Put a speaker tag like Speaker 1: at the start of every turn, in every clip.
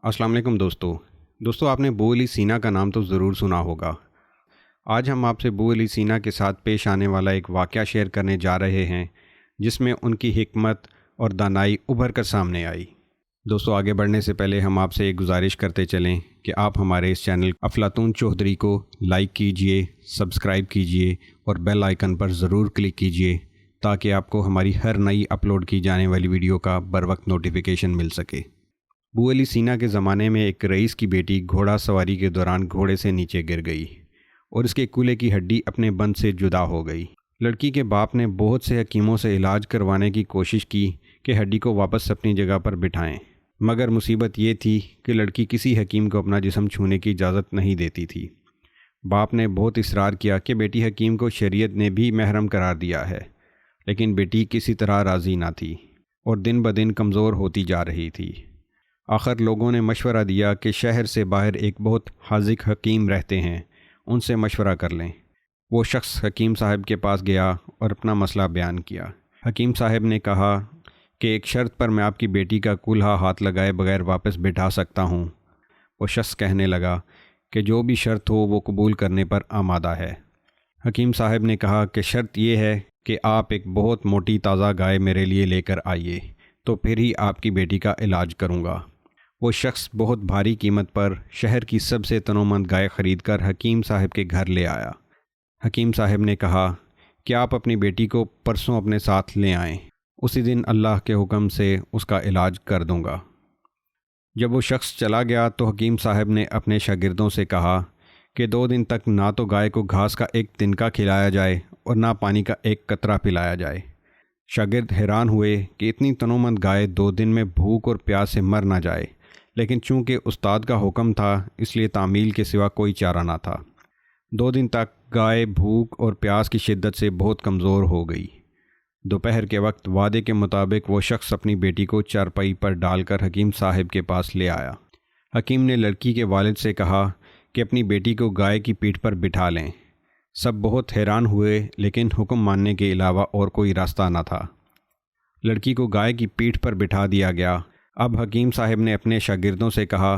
Speaker 1: السلام علیکم دوستو آپ نے ابو علی سینا کا نام تو ضرور سنا ہوگا۔ آج ہم آپ سے ابو علی سینا کے ساتھ پیش آنے والا ایک واقعہ شیئر کرنے جا رہے ہیں جس میں ان کی حکمت اور دانائی ابھر کر سامنے آئی۔ دوستو آگے بڑھنے سے پہلے ہم آپ سے ایک گزارش کرتے چلیں کہ آپ ہمارے اس چینل افلاطون چودھری کو لائک کیجئے، سبسکرائب کیجئے اور بیل آئیکن پر ضرور کلک کیجئے تاکہ آپ کو ہماری ہر نئی اپلوڈ کی جانے والی ویڈیو کا بروقت نوٹیفیکیشن مل سکے۔ ابو علی سینا کے زمانے میں ایک رئیس کی بیٹی گھوڑا سواری کے دوران گھوڑے سے نیچے گر گئی اور اس کے کولے کی ہڈی اپنے بند سے جدا ہو گئی۔ لڑکی کے باپ نے بہت سے حکیموں سے علاج کروانے کی کوشش کی کہ ہڈی کو واپس اپنی جگہ پر بٹھائیں، مگر مصیبت یہ تھی کہ لڑکی کسی حکیم کو اپنا جسم چھونے کی اجازت نہیں دیتی تھی۔ باپ نے بہت اصرار کیا کہ بیٹی حکیم کو شریعت نے بھی محرم قرار دیا ہے، لیکن بیٹی کسی طرح راضی نہ تھی اور دن بدن کمزور ہوتی جا رہی تھی۔ آخر لوگوں نے مشورہ دیا کہ شہر سے باہر ایک بہت حاذق حکیم رہتے ہیں، ان سے مشورہ کر لیں۔ وہ شخص حکیم صاحب کے پاس گیا اور اپنا مسئلہ بیان کیا۔ حکیم صاحب نے کہا کہ ایک شرط پر میں آپ کی بیٹی کا کولہا ہاتھ لگائے بغیر واپس بٹھا سکتا ہوں۔ وہ شخص کہنے لگا کہ جو بھی شرط ہو وہ قبول کرنے پر آمادہ ہے۔ حکیم صاحب نے کہا کہ شرط یہ ہے کہ آپ ایک بہت موٹی تازہ گائے میرے لیے لے کر آئیے، تو پھر ہی آپ کی بیٹی کا علاج کروں گا۔ وہ شخص بہت بھاری قیمت پر شہر کی سب سے تنومند گائے خرید کر حکیم صاحب کے گھر لے آیا۔ حکیم صاحب نے کہا کہ آپ اپنی بیٹی کو پرسوں اپنے ساتھ لے آئیں، اسی دن اللہ کے حکم سے اس کا علاج کر دوں گا۔ جب وہ شخص چلا گیا تو حکیم صاحب نے اپنے شاگردوں سے کہا کہ 2 دن تک نہ تو گائے کو گھاس کا ایک تنکا کھلایا جائے اور نہ پانی کا ایک قطرہ پلایا جائے۔ شاگرد حیران ہوئے کہ اتنی تنومند گائے 2 دن میں بھوک اور پیاس سے مر نہ جائے، لیکن چونکہ استاد کا حکم تھا اس لیے تعمیل کے سوا کوئی چارہ نہ تھا۔ 2 دن تک گائے بھوک اور پیاس کی شدت سے بہت کمزور ہو گئی۔ دوپہر کے وقت وعدے کے مطابق وہ شخص اپنی بیٹی کو چارپائی پر ڈال کر حکیم صاحب کے پاس لے آیا۔ حکیم نے لڑکی کے والد سے کہا کہ اپنی بیٹی کو گائے کی پیٹھ پر بٹھا لیں۔ سب بہت حیران ہوئے، لیکن حکم ماننے کے علاوہ اور کوئی راستہ نہ تھا۔ لڑکی کو گائے کی پیٹھ پر بٹھا دیا گیا۔ اب حکیم صاحب نے اپنے شاگردوں سے کہا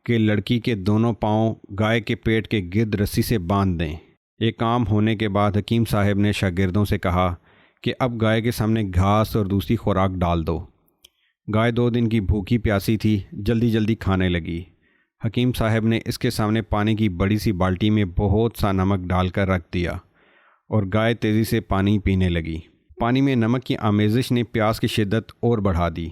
Speaker 1: کہ لڑکی کے دونوں پاؤں گائے کے پیٹ کے گرد رسی سے باندھ دیں۔ یہ کام ہونے کے بعد حکیم صاحب نے شاگردوں سے کہا کہ اب گائے کے سامنے گھاس اور دوسری خوراک ڈال دو۔ گائے 2 دن کی بھوکی پیاسی تھی، جلدی جلدی کھانے لگی۔ حکیم صاحب نے اس کے سامنے پانی کی بڑی سی بالٹی میں بہت سا نمک ڈال کر رکھ دیا اور گائے تیزی سے پانی پینے لگی۔ پانی میں نمک کی آمیزش نے پیاس کی شدت اور بڑھا دی،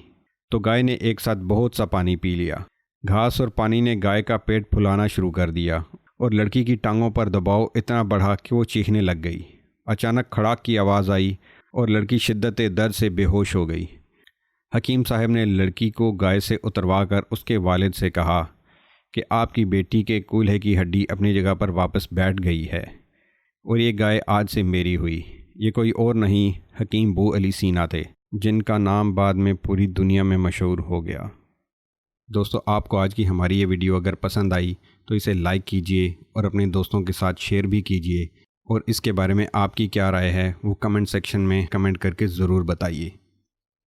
Speaker 1: تو گائے نے ایک ساتھ بہت سا پانی پی لیا۔ گھاس اور پانی نے گائے کا پیٹ پھلانا شروع کر دیا اور لڑکی کی ٹانگوں پر دباؤ اتنا بڑھا کہ وہ چیخنے لگ گئی۔ اچانک کھڑاک کی آواز آئی اور لڑکی شدت درد سے بے ہوش ہو گئی۔ حکیم صاحب نے لڑکی کو گائے سے اتروا کر اس کے والد سے کہا کہ آپ کی بیٹی کے کولہے کی ہڈی اپنی جگہ پر واپس بیٹھ گئی ہے اور یہ گائے آج سے میری ہوئی۔ یہ کوئی اور نہیں، حکیم ابو علی سینا تھے، جن کا نام بعد میں پوری دنیا میں مشہور ہو گیا۔ دوستو آپ کو آج کی ہماری یہ ویڈیو اگر پسند آئی تو اسے لائک کیجئے اور اپنے دوستوں کے ساتھ شیئر بھی کیجئے، اور اس کے بارے میں آپ کی کیا رائے ہے وہ کمنٹ سیکشن میں کمنٹ کر کے ضرور بتائیے۔